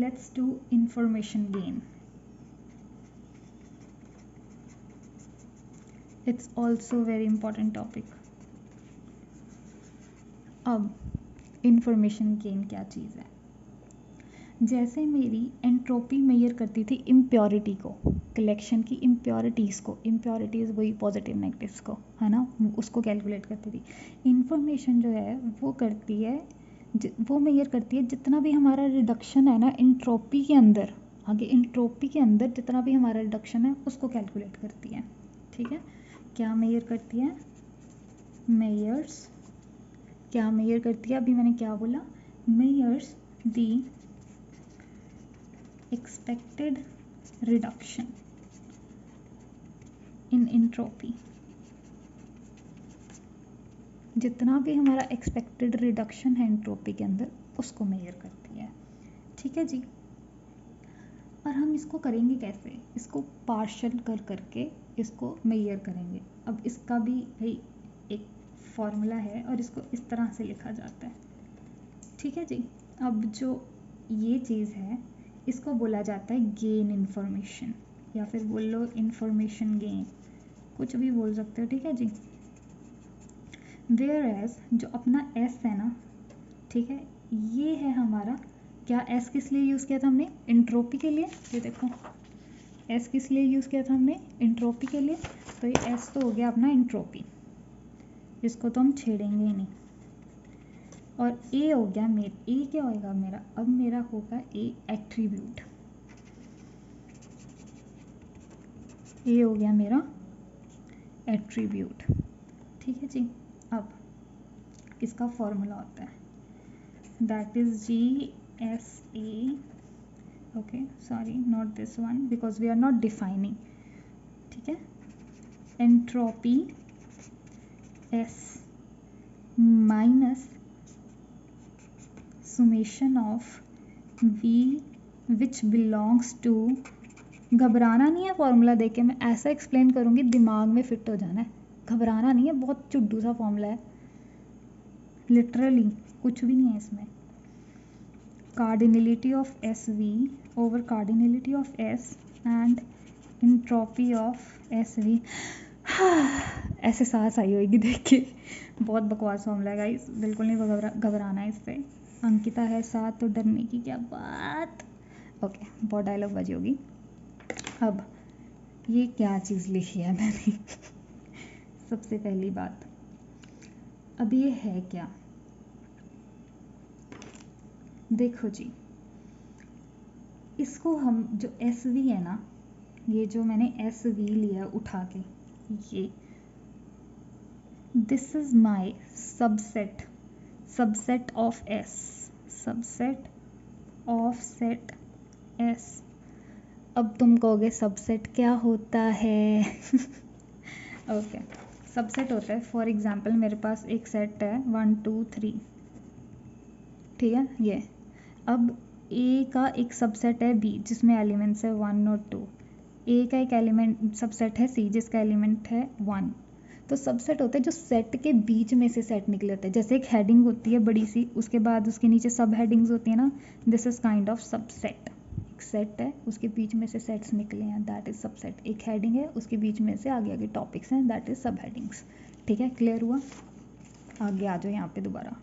Let's do information gain. It's also very important topic. अब information gain क्या चीज़ है? जैसे मेरी एंट्रोपी मेजर करती थी इम्प्योरिटी को, कलेक्शन की इम्प्योरिटीज़ को, इम्प्योरिटीज़ वही पॉजिटिव नेगेटिव्स को, है ना, उसको कैलकुलेट करती थी. इंफॉर्मेशन जो है वो करती है, वो मेजर करती है जितना भी हमारा रिडक्शन है ना एंट्रोपी के अंदर, आगे एंट्रोपी के अंदर जितना भी हमारा रिडक्शन है उसको कैलकुलेट करती है. ठीक है, क्या मेजर करती है? मेजर्स. क्या मेजर करती है? अभी मैंने क्या बोला? Measures the expected reduction in entropy. जितना भी हमारा एक्सपेक्टेड रिडक्शन है एंट्रोपी के अंदर उसको मेजर करती है. ठीक है जी. और हम इसको करेंगे कैसे? इसको पार्शल कर करके इसको मेजर करेंगे. अब इसका भी भाई एक फॉर्मूला है और इसको इस तरह से लिखा जाता है. ठीक है जी. अब जो ये चीज़ है इसको बोला जाता है गेन इन्फॉर्मेशन, या फिर बोल लो इन्फॉर्मेशन गेन, कुछ भी बोल सकते हो. ठीक है जी. वेयर एज जो अपना एस है ना, ठीक है, ये है हमारा. क्या एस किस लिए यूज़ किया था हमने? एंट्रोपी के लिए. ये देखो एस किस लिए यूज़ किया था हमने? एंट्रोपी के लिए. तो ये एस तो हो गया अपना एंट्रोपी, इसको तो हम छेड़ेंगे ही नहीं. और ए हो गया ए क्या होगा मेरा? अब मेरा होगा ए एट्रीब्यूट. ए हो गया मेरा एट्रीब्यूट. ठीक है जी. अब इसका फॉर्मूला होता है that is G S A. Okay sorry, not this one because we are not defining. ठीक है, entropy S minus summation of v which belongs to. घबराना नहीं है फॉर्मूला देख के, मैं ऐसा एक्सप्लेन करूँगी दिमाग में फिट हो जाना है. घबराना नहीं है, बहुत चुड्डू सा फॉर्मूला है, लिटरली कुछ भी नहीं है इसमें. Cardinality of S V over cardinality of S and entropy of S we. ऐसे सांस आई होगी देख के. बहुत बकवास फॉर्मूला है गाइस, बिल्कुल नहीं घबराना है इससे. अंकिता है साथ तो डरने की क्या बात. ओके, बहुत डायलॉग बजी होगी. अब ये क्या चीज़ लिखी है मैंने? सबसे पहली बात, अब ये है क्या? देखो जी, इसको हम जो एस वी है ना, ये जो मैंने एस वी लिया उठा के, ये this is my subset of S, subset of set S. अब तुम कहोगे सबसेट क्या होता है? ओके, सबसेट होता है, फॉर एग्जांपल मेरे पास एक सेट है 1 2 3. ठीक है, ये. अब ए का एक सबसेट है बी जिसमें एलिमेंट्स है 1 और 2. ए का एक एलिमेंट सबसेट है सी जिसका एलिमेंट है 1. तो सबसेट होता है जो सेट के बीच में से सेट निकले होते हैं. जैसे एक हेडिंग होती है बड़ी सी, उसके बाद उसके नीचे सब हेडिंग्स होती है ना, this is kind of subset. एक सेट है, उसके बीच में से सेट्स निकले हैं, दैट इज सबसेट. एक हेडिंग है, उसके बीच में से आगे आगे टॉपिक्स हैं, दैट इज सब हेडिंग्स. ठीक है, क्लियर हुआ? आगे आ जाओ यहाँ पे दोबारा.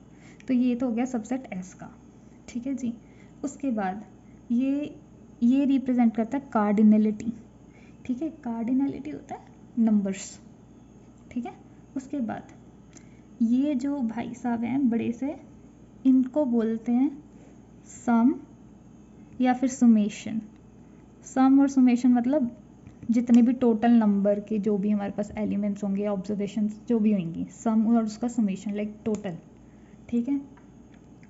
तो ये तो हो गया सबसेट एस का. ठीक है जी. उसके बाद ये रिप्रेजेंट करता है कार्डिनलिटी. ठीक है, कार्डिनलिटी होता है नंबर्स. ठीक है, उसके बाद ये जो भाई साहब हैं बड़े से, इनको बोलते हैं सम या फिर सुमेशन. सम और सुमेशन मतलब जितने भी टोटल नंबर के जो भी हमारे पास एलिमेंट्स होंगे, ऑब्जर्वेशंस जो भी होंगी, सम और उसका सुमेशन लाइक टोटल. ठीक है,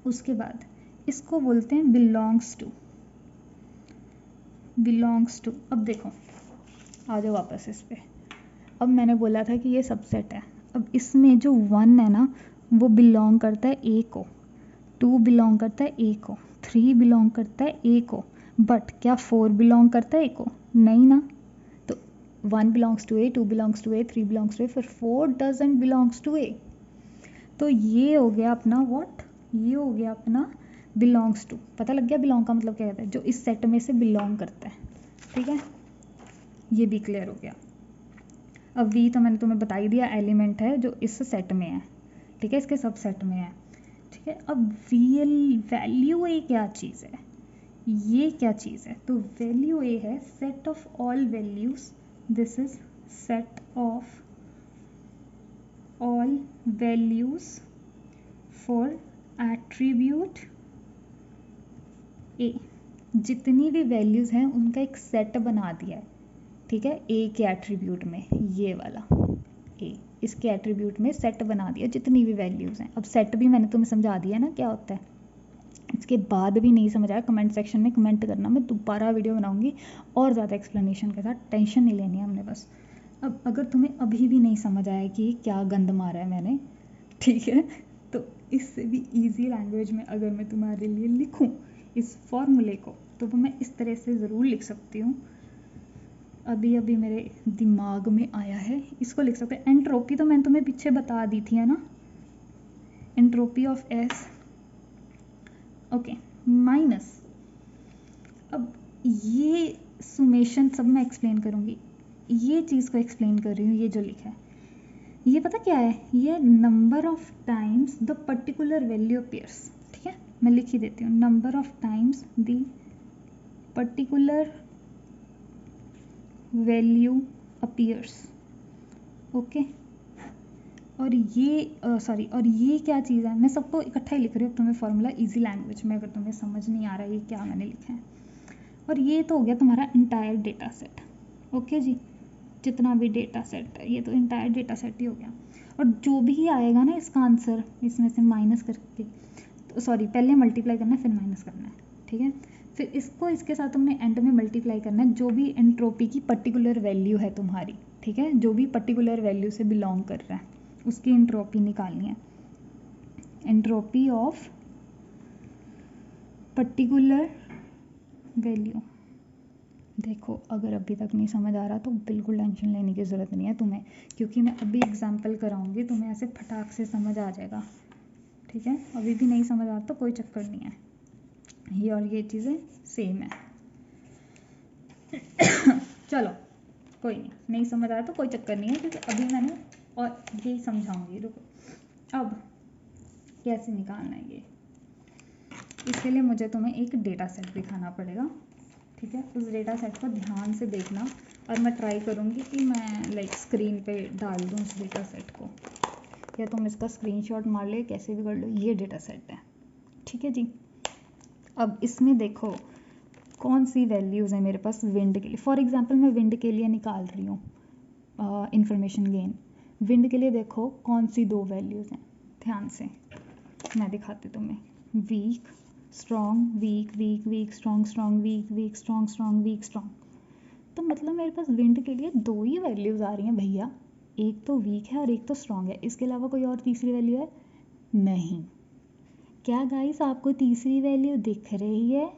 उसके बाद इसको बोलते हैं बिलोंग्स टू. अब देखो, आ जाओ वापस इस पे. अब मैंने बोला था कि ये सबसेट है. अब इसमें जो 1 है ना वो बिलोंग करता है ए को, 2 बिलोंग करता है ए को, 3 बिलोंग करता है ए को. बट क्या 4 बिलोंग करता है ए को? नहीं ना. तो 1 belongs to A, 2 belongs to A, 3 belongs to A, फिर 4 डजंट बिलोंग्स टू ए. तो ये हो गया अपना व्हाट? ये हो गया अपना बिलोंग्स टू, पता लग गया बिलोंग का मतलब क्या कहता है, जो इस सेट में से बिलोंग करता है, ठीक है, ये भी क्लियर हो गया। अब वी तो मैंने तुम्हें बता ही दिया, एलिमेंट है जो इस सेट में है, ठीक है, इसके सब सेट में है, ठीक है। अब वैल्यू ए क्या चीज़ है, ये क्या चीज़ है, तो वैल्यू ए है set of all values, this is set of all values for attribute A, जितनी भी वैल्यूज़ हैं उनका एक सेट बना दिया है, ठीक है, ए के एट्रीब्यूट में, ये वाला ए इसके एट्रीब्यूट में सेट बना दिया जितनी भी वैल्यूज़ हैं। अब सेट भी मैंने तुम्हें समझा दिया ना क्या होता है, इसके बाद भी नहीं समझ आया कमेंट सेक्शन में कमेंट करना, मैं दोबारा वीडियो बनाऊंगी और ज़्यादा एक्सप्लेनेशन के साथ, टेंशन नहीं लेनी है हमने बस। अब अगर तुम्हें अभी भी नहीं समझ आया कि क्या गंद मारा है मैंने, ठीक है, तो इससे भी ईजी लैंग्वेज में अगर मैं तुम्हारे लिए लिखूं इस फॉर्मूले को, तो वो मैं इस तरह से ज़रूर लिख सकती हूँ, अभी अभी मेरे दिमाग में आया है, इसको लिख सकते हैं। एंट्रोपी तो मैंने तुम्हें पीछे बता दी थी, है ना, entropy of S, okay, minus, अब ये सुमेशन सब मैं एक्सप्लेन करूँगी, ये चीज़ को एक्सप्लेन कर रही हूँ, ये जो लिखा है ये पता क्या है, ये number of times the particular value appears, ठीक है, मैं लिख ही देती हूँ, number of times the particular value appears, okay. और ये सॉरी, और ये क्या चीज़ है, मैं सबको इकट्ठा ही लिख रही हूँ तुम्हें फॉर्मूला इजी लैंग्वेज में, अगर तुम्हें समझ नहीं आ रहा है ये क्या मैंने लिखा है। और ये तो हो गया तुम्हारा इंटायर डेटा सेट, ओके जी, जितना भी डेटा सेट है ये तो इंटायर डेटा सेट ही हो गया। और जो भी आएगा ना इसका आंसर इसमें से माइनस करके, तो सॉरी पहले मल्टीप्लाई करना है फिर माइनस करना है, ठीक है, फिर इसको इसके साथ तुमने एंड में मल्टीप्लाई करना है, जो भी एंट्रोपी की पर्टिकुलर वैल्यू है तुम्हारी, ठीक है, जो भी पर्टिकुलर वैल्यू से बिलोंग कर रहा है उसकी एंट्रोपी निकालनी है, एंट्रोपी ऑफ पर्टिकुलर वैल्यू। देखो अगर अभी तक नहीं समझ आ रहा तो बिल्कुल टेंशन लेने की ज़रूरत नहीं है तुम्हें, क्योंकि मैं अभी एग्जांपल कराऊंगी, तुम्हें ऐसे फटाक से समझ आ जाएगा, ठीक है। अभी भी नहीं समझ आ रहा तो कोई चक्कर नहीं है, ये और ये चीज़ें सेम है। चलो कोई नहीं समझ आया तो कोई चक्कर नहीं है, क्योंकि अभी मैंने और यही समझाऊंगी, रुको। अब कैसे निकालना है ये, इसके लिए मुझे तुम्हें एक डेटा सेट दिखाना पड़ेगा, ठीक है, उस डेटा सेट को ध्यान से देखना, और मैं ट्राई करूँगी कि मैं लाइक स्क्रीन पे डाल दूँ उस डेटा सेट को, या तुम इसका स्क्रीनशॉट मार ले, कैसे भी कर लो, ये डेटा सेट है, ठीक है जी। अब इसमें देखो कौन सी वैल्यूज़ है मेरे पास विंड के लिए, फॉर एग्जांपल मैं विंड के लिए निकाल रही हूँ इंफॉर्मेशन गेन, विंड के लिए देखो कौन सी दो वैल्यूज़ हैं, ध्यान से मैं दिखाती तुम्हें, weak strong, weak weak weak strong strong weak weak strong strong weak strong, तो मतलब मेरे पास विंड के लिए दो ही वैल्यूज़ आ रही हैं भैया, एक तो वीक है और एक तो स्ट्रॉन्ग है, इसके अलावा कोई और तीसरी वैल्यू है नहीं। क्या गाइस आपको तीसरी वैल्यू दिख रही है?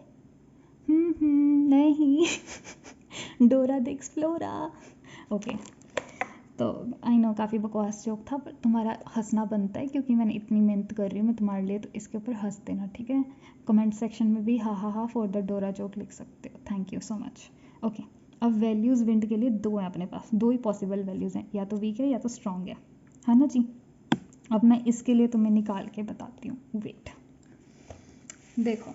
नहीं डोरा द एक्सप्लोरा, ओके। तो आई नो काफ़ी बकवास जोक था, पर तुम्हारा हंसना बनता है क्योंकि मैंने इतनी मेहनत कर रही हूँ मैं तुम्हारे लिए, तो इसके ऊपर हंस देना, ठीक है। कमेंट सेक्शन में भी हा फॉर द डोरा जोक लिख सकते हो, thank you so much, okay. अब वैल्यूज़ विंड के लिए दो हैं अपने पास, दो ही पॉसिबल वैल्यूज़ हैं, या तो वीक है या तो स्ट्रॉन्ग है ना जी। अब मैं इसके लिए तुम्हें निकाल के बताती हूँ, वेट, देखो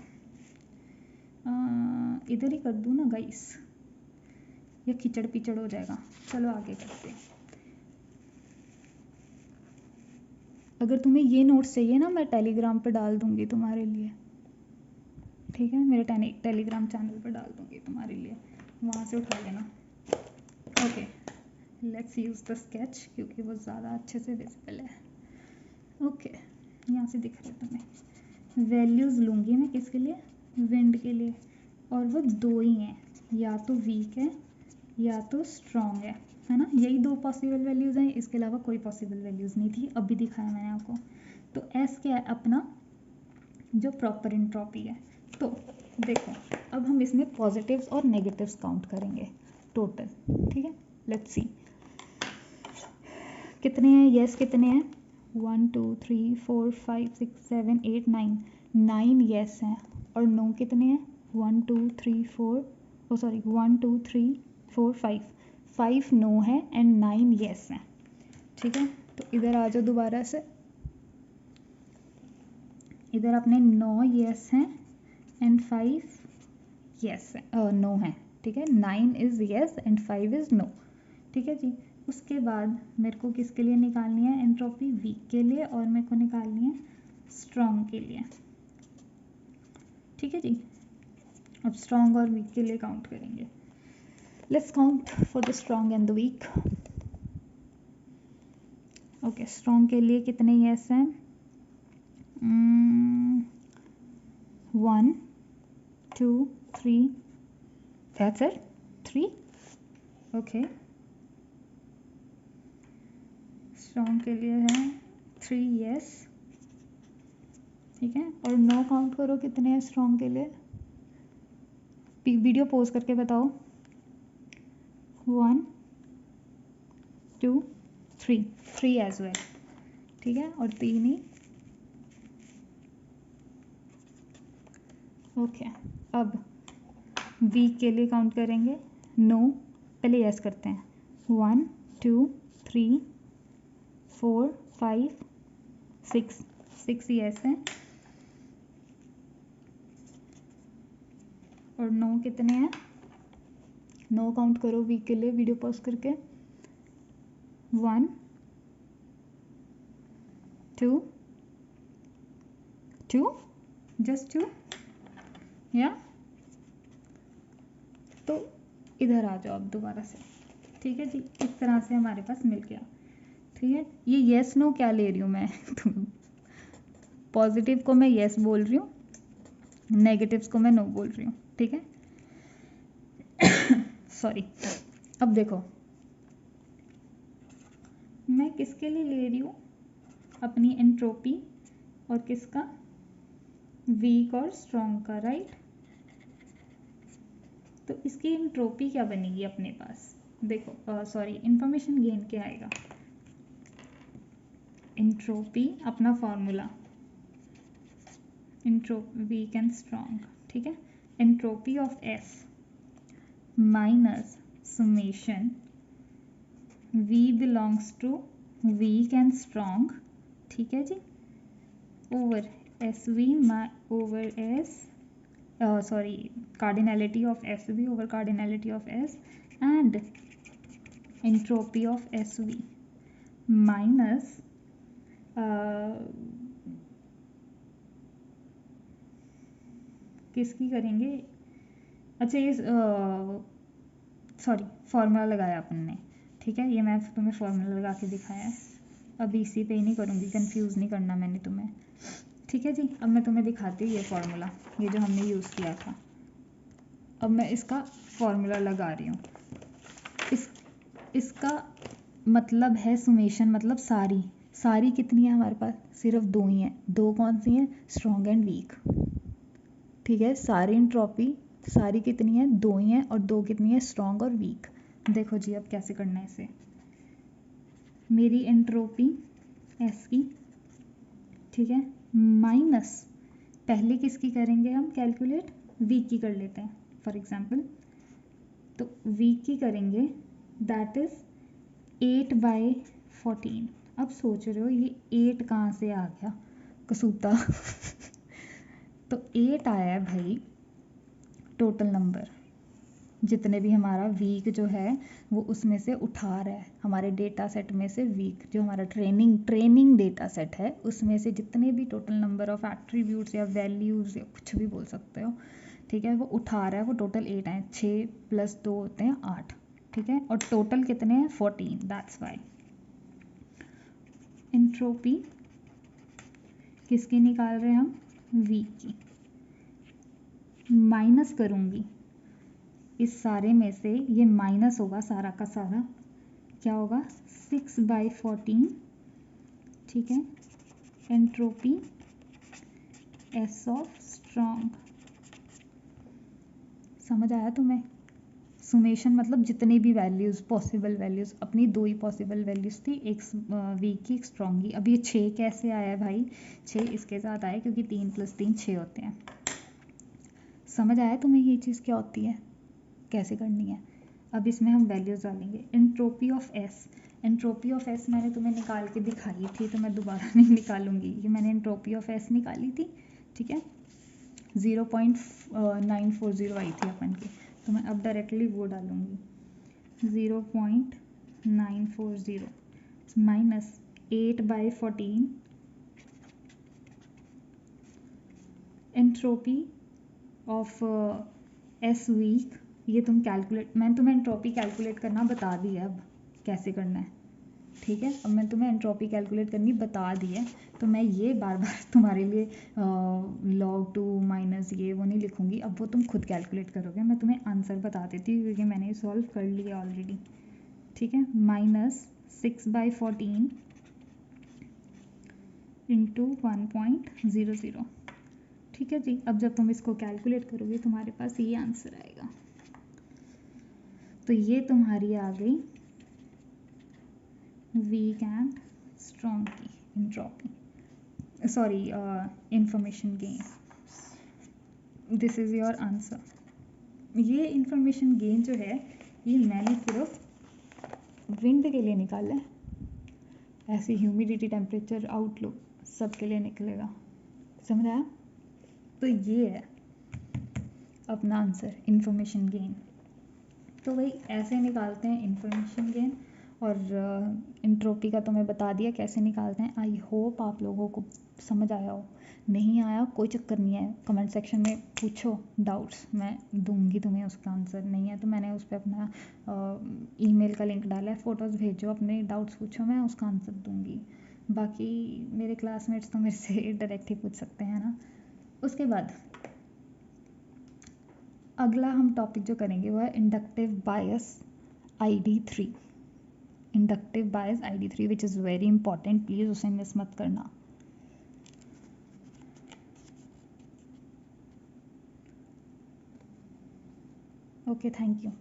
इधर ही कर दूँ ना गाइस, ये खिचड़ पिचड़ हो जाएगा, चलो आगे करते हैं। अगर तुम्हें ये नोट्स चाहिए ना मैं टेलीग्राम पे डाल दूँगी तुम्हारे लिए, ठीक है, मेरे टेलीग्राम चैनल पे डाल दूँगी तुम्हारे लिए, वहाँ से उठा लेना, okay. Let's use the sketch क्योंकि वो ज़्यादा अच्छे से विजिबल है, ओके, यहाँ से दिख रहा है तुम्हें। वैल्यूज़ लूँगी मैं किसके लिए, विंड के लिए, और वो दो ही हैं, या तो वीक है या तो स्ट्रॉन्ग है ना, यही दो पॉसिबल वैल्यूज़ हैं, इसके अलावा कोई पॉसिबल वैल्यूज़ नहीं थी, अभी दिखाया मैंने आपको। तो एस क्या है अपना जो प्रॉपर एंट्रोपी है, तो देखो अब हम इसमें पॉजिटिव्स और नेगेटिव्स काउंट करेंगे टोटल, ठीक है, लेट्स सी कितने हैं, यस कितने हैं, 1 2 3 4 5 6 7 8 9 9 येस हैं और नो कितने हैं? 1 2 3 4, ओ सॉरी 1 2 3 4 5 नो है एंड 9 येस हैं। ठीक है, तो इधर आ जाओ दोबारा से। इधर अपने 9 येस हैं एंड 5 येस नो है। ठीक है, 9 is yes and 5 is no. ठीक है जी। उसके बाद मेरे को किसके लिए निकालनी है एंट्रोपी? वीक के लिए, और मेरे को निकालनी है स्ट्रॉन्ग के लिए। ठीक है जी। अब स्ट्रॉन्ग और वीक के लिए काउंट करेंगे। Let's count for the strong and the weak. Okay, strong के लिए कितने येस हैं? 1 2 3, दैट्स इट, 3। ओके, स्ट्रॉन्ग के लिए है 3 येस। ठीक है, और नो काउंट करो कितने हैं स्ट्रॉन्ग के लिए। वीडियो पॉज करके बताओ। 1 2 3 एज वेल। ठीक है, और 3 ही। ओके, अब वीक के लिए काउंट करेंगे। नो, पहले यस करते हैं। 1 2 3 4 5 6 यस हैं और नो कितने हैं? नो काउंट करो वीक के लिए वीडियो पॉज करके। 1 2 2, जस्ट 2 या। तो इधर आ जाओ अब दोबारा से। ठीक है जी, इस तरह से हमारे पास मिल गया। ठीक है, ये येस नो क्या ले रही हूँ मैं पॉजिटिव को मैं येस बोल रही हूँ, नेगेटिव्स को मैं नो बोल रही हूँ। ठीक है सॉरी। अब देखो मैं किसके लिए ले रही हूँ? अपनी एंट्रोपी और किसका? वीक और स्ट्रॉन्ग का, राइट। तो इसकी एंट्रोपी क्या बनेगी अपने पास? देखो सॉरी, इंफॉर्मेशन गेन क्या आएगा? एंट्रोपी अपना फॉर्मूला, वीक एंड स्ट्रॉन्ग। ठीक है, entropy of S minus summation V belongs to weak and strong. ठीक है जी, over S V over S, sorry, cardinality of S V over cardinality of S and entropy of S V minus किसकी करेंगे? अच्छा, ये sorry, formula लगाया अपन ने। ठीक है, ये मैं तुम्हें फॉर्मूला लगा के दिखाया है। अब इसी पे ही नहीं करूँगी, कंफ्यूज नहीं करना मैंने तुम्हें। ठीक है जी, अब मैं तुम्हें दिखाती हूँ ये फार्मूला, ये जो हमने यूज़ किया था। अब मैं इसका फार्मूला लगा रही हूँ। इसका मतलब है सुमेशन, मतलब सारी कितनी है हमारे पास? सिर्फ 2 ही हैं। 2 कौन सी हैं? Strong and weak. ठीक है, सारी एंट्रोपी सारी कितनी है? 2 ही हैं, और 2 कितनी है? स्ट्रॉन्ग और वीक। देखो जी अब कैसे करना है इसे। मेरी एंट्रोपी एस की, ठीक है, माइनस पहले किसकी करेंगे हम कैलकुलेट? वीक की कर लेते हैं फॉर एग्जांपल। तो वीक की करेंगे, दैट इज 8/14। अब सोच रहे हो ये 8 कहाँ से आ गया कसूता तो 8 आया है भाई टोटल नंबर, जितने भी हमारा वीक जो है वो उसमें से उठा रहा है, हमारे डेटा सेट में से वीक जो हमारा ट्रेनिंग डेटा सेट है उसमें से जितने भी टोटल नंबर ऑफ एट्रीब्यूट्स या वैल्यूज़ या कुछ भी बोल सकते हो, ठीक है, वो उठा रहा है। वो टोटल 8 आए, 6 + 2 होते हैं 8। ठीक है, और टोटल कितने हैं? 14। दैट्स वाई एंट्रोपी किसकी निकाल रहे हैं हम? वीक की। माइनस करूँगी इस सारे में से, ये माइनस होगा सारा का सारा, क्या होगा? 6/14। ठीक है, एंट्रोपी एस ऑफ स्ट्रॉन्ग। समझ आया तुम्हें? सुमेशन मतलब जितनी भी वैल्यूज़ पॉसिबल वैल्यूज़, अपनी 2 ही पॉसिबल वैल्यूज़ थी, एक वीक की एक स्ट्रॉन्ग की। अब ये 6 कैसे आया भाई, 6 इसके साथ आया क्योंकि 3 + 3 6 होते हैं। समझ आया तुम्हें ये चीज़ क्या होती है, कैसे करनी है। अब इसमें हम वैल्यूज़ डालेंगे। Entropy of S, entropy of S मैंने तुम्हें निकाल के दिखाई थी तो मैं दोबारा नहीं निकालूंगी, ये मैंने एंट्रोपी ऑफ एस निकाली थी, ठीक है। 0.940 आई थी अपन की, तो मैं अब डायरेक्टली वो डालूंगी 0.940 minus 8/14 entropy of S weak. ये तुम कैलकुलेट, मैंने तुम्हें एंट्रोपी कैलकुलेट करना बता दी है, अब कैसे करना है, ठीक है। अब मैं तुम्हें एंट्रोपी कैलकुलेट करनी बता दी है, तो मैं ये बार बार तुम्हारे लिए log 2 माइनस ये वो नहीं लिखूंगी, अब वो तुम खुद कैलकुलेट करोगे, मैं तुम्हें आंसर बता देती हूँ क्योंकि मैंने सॉल्व कर लिया ऑलरेडी, ठीक है। -6/14 इंटू 1.00, ठीक है जी। अब जब तुम इसको कैलकुलेट करोगे तुम्हारे पास ये आंसर आएगा। तो ये तुम्हारी आ गई वीक एंड स्ट्रॉन्ग की entropy, sorry information gain. This is your answer. ये इंफॉर्मेशन गेन जो है ये मैंने सिर्फ विंड के लिए निकाला है, ऐसे ह्यूमिडिटी टेम्परेचर आउटलुक सब के लिए निकलेगा, समझ आया। तो ये है अपना आंसर, इंफॉर्मेशन गेन। तो वही ऐसे निकालते हैं इंफॉर्मेशन गेन, और एंट्रोपी का तो मैं बता दिया कैसे निकालते हैं। आई होप आप लोगों को समझ आया हो, नहीं आया कोई चक्कर नहीं है, कमेंट सेक्शन में पूछो डाउट्स, मैं दूंगी तुम्हें उसका आंसर। नहीं है तो मैंने उस पर अपना ईमेल का लिंक डाला है, फ़ोटोज़ भेजो, अपने डाउट्स पूछो, मैं उसका आंसर दूंगी। बाकी मेरे क्लासमेट्स तो मेरे से डायरेक्ट ही पूछ सकते हैं ना। उसके बाद अगला हम टॉपिक जो करेंगे वो है inductive bias ID3, inductive bias ID3 which is very important, please उसे मिस मत करना। Okay, thank you.